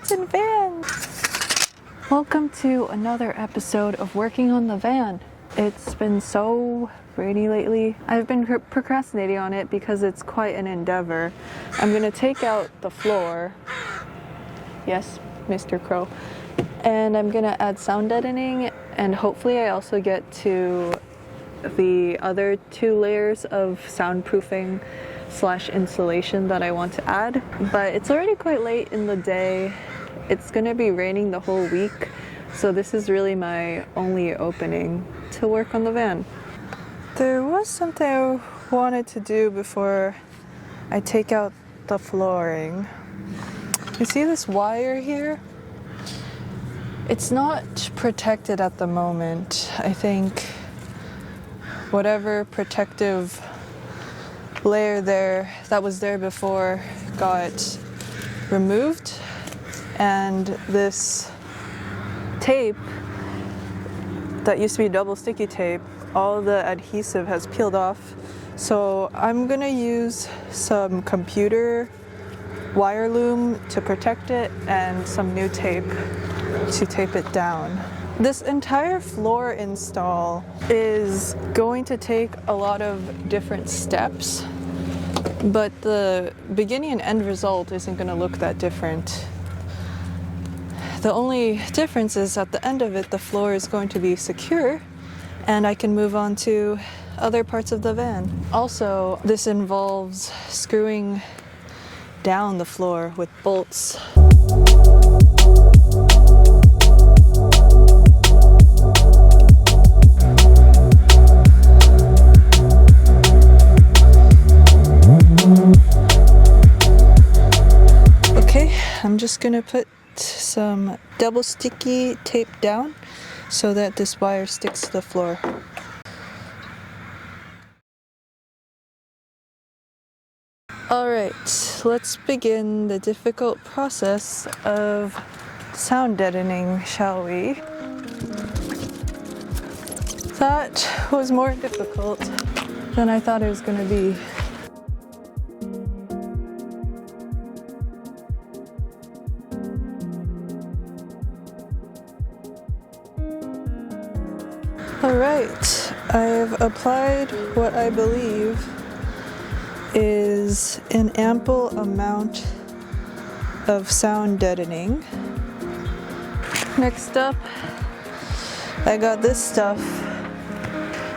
kids and vans! Welcome to another episode of working on the van. It's been so rainy lately. I've been procrastinating on it because it's quite an endeavor. I'm gonna take out the floor. Yes, Mr. Crow. And I'm gonna add sound deadening, and hopefully I also get to the other 2 layers of soundproofing / insulation that I want to add. But it's already quite late in the day. It's gonna be raining the whole week, so this is really my only opening to work on the van. There was something I wanted to do before I take out the flooring. You see this wire here? It's not protected at the moment. I think whatever protective layer that was there before got removed, and this tape that used to be double sticky tape, all the adhesive has peeled off. So I'm gonna use some computer wire loom to protect it and some new tape to tape it down. This entire floor install is going to take a lot of different steps, but the beginning and end result isn't gonna look that different. The only difference is at the end of it, the floor is going to be secure and I can move on to other parts of the van. Also, this involves screwing down the floor with bolts. Okay, I'm just gonna put some double sticky tape down so that this wire sticks to the floor. Alright, let's begin the difficult process of sound deadening, shall we? That was more difficult than I thought it was going to be. Alright, I've applied what I believe is an ample amount of sound deadening. Next up, I got this stuff.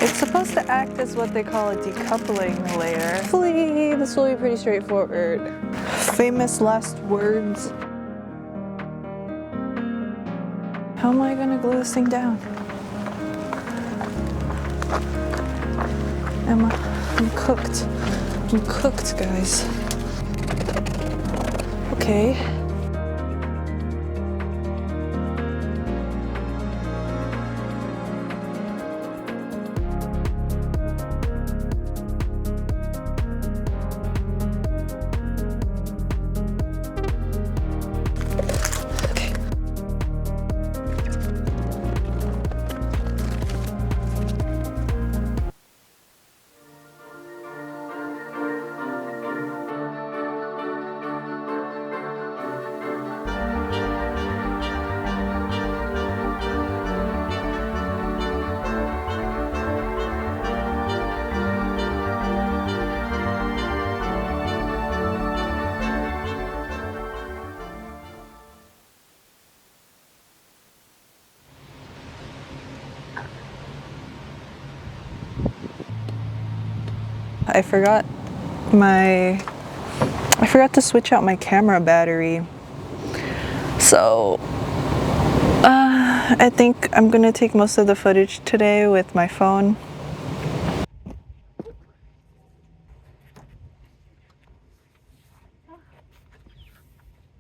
It's supposed to act as what they call a decoupling layer. Hopefully this will be pretty straightforward. Famous last words. How am I gonna glue this thing down? I'm cooked. I'm cooked, guys. Okay. I forgot to switch out my camera battery. So I think I'm gonna take most of the footage today with my phone.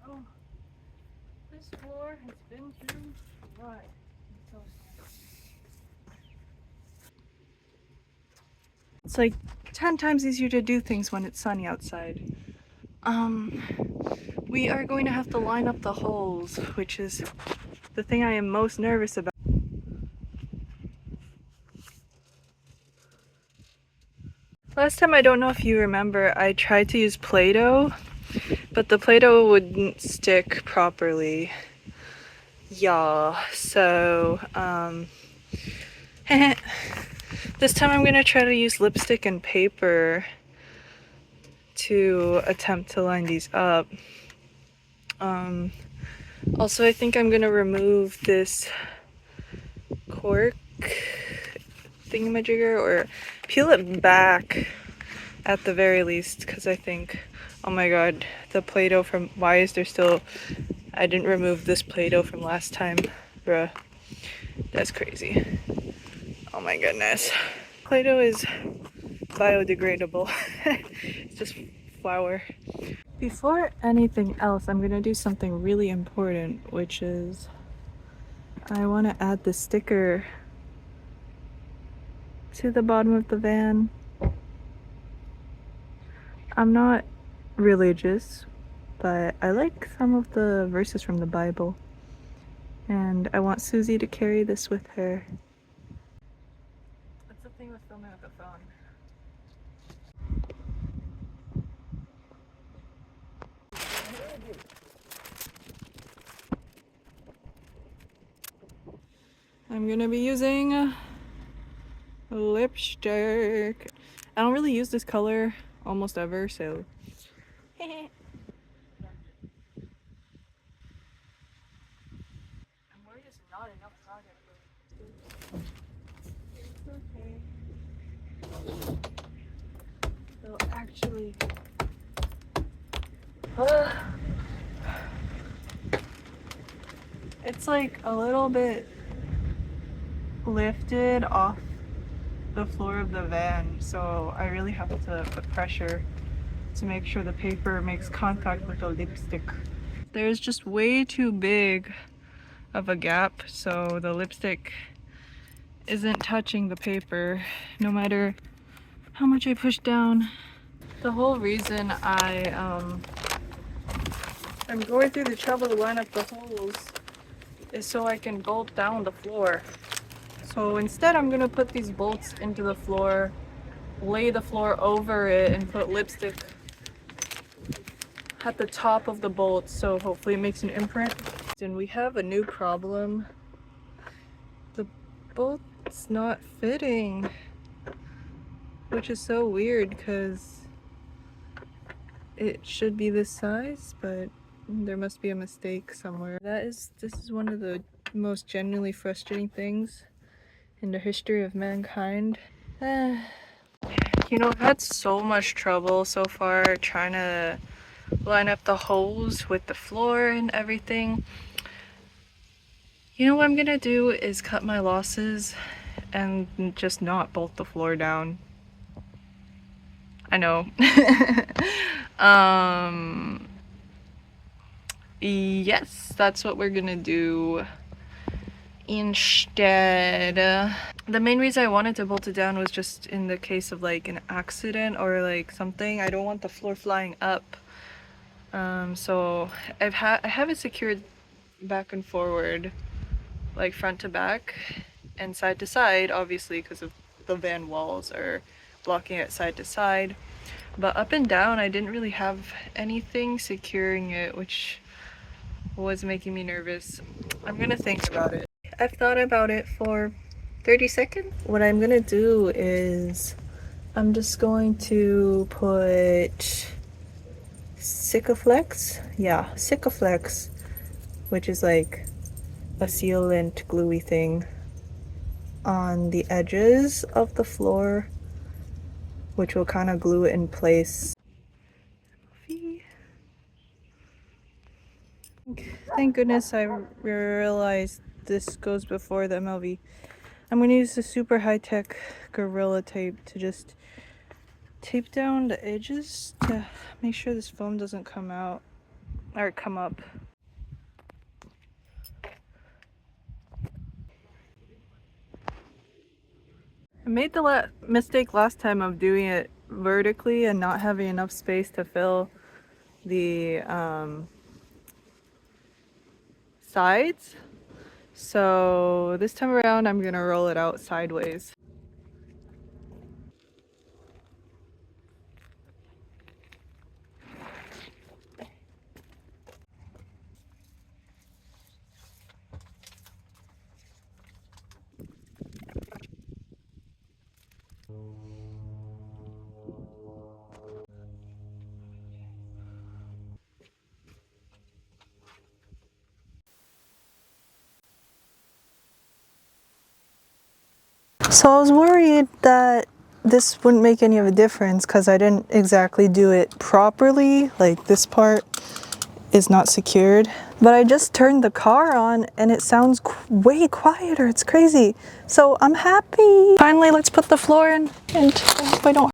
Oh, this floor has been through what? It's like 10 times easier to do things when it's sunny outside. We are going to have to line up the holes, which is the thing I am most nervous about. Last time, I don't know if you remember, I tried to use Play-Doh but the Play-Doh wouldn't stick properly. Yeah, so this time I'm gonna try to use lipstick and paper to attempt to line these up. Also, I think I'm gonna remove this cork thingamajigger, or peel it back at the very least, because I think, oh my god, the Play-Doh from, why is there still, I didn't remove this Play-Doh from last time, bruh, that's crazy. Oh my goodness. Play-Doh is biodegradable. It's just flour. Before anything else, I'm gonna do something really important, which is I want to add the sticker to the bottom of the van. I'm not religious, but I like some of the verses from the Bible, and I want Susie to carry this with her. That's the thing with filming with a phone. I'm gonna be using lipstick. I don't really use this color almost ever, so and we're just not enough product. It's okay. They'll actually it's like a little bit lifted off the floor of the van, so I really have to put pressure to make sure the paper makes contact with the lipstick. There's just way too big of a gap, so the lipstick isn't touching the paper no matter how much I push down. The whole reason I'm going through the trouble to line up the holes is so I can bolt down the floor. So instead I'm gonna put these bolts into the floor, lay the floor over it, and put lipstick at the top of the bolt, so hopefully it makes an imprint. And we have a new problem. The bolt's not fitting, which is so weird because it should be this size, but there must be a mistake somewhere. This is one of the most genuinely frustrating things in the history of mankind. You know, I've had so much trouble so far trying to line up the holes with the floor and everything. You know what I'm gonna do is cut my losses and just not bolt the floor down. I know. Yes, that's what we're gonna do instead. The main reason I wanted to bolt it down was just in the case of like an accident or like something. I don't want the floor flying up. So I have it secured back and forward, like front to back and side to side, obviously because of the van walls are blocking it side to side. But up and down, I didn't really have anything securing it, which was making me nervous. I'm gonna think about it. I've thought about it for 30 seconds. What I'm gonna do is I'm just going to put Sikaflex, Sikaflex, which is like a sealant gluey thing, on the edges of the floor, which will kind of glue it in place. Thank goodness I realized this goes before the MLV. I'm going to use the super high-tech Gorilla Tape to just tape down the edges to make sure this foam doesn't come out or come up. I made the mistake last time of doing it vertically and not having enough space to fill the sides. So this time around I'm gonna roll it out sideways. So I was worried that this wouldn't make any of a difference because I didn't exactly do it properly. Like this part is not secured. But I just turned the car on and it sounds way quieter. It's crazy. So I'm happy. Finally, let's put the floor in, and I hope I don't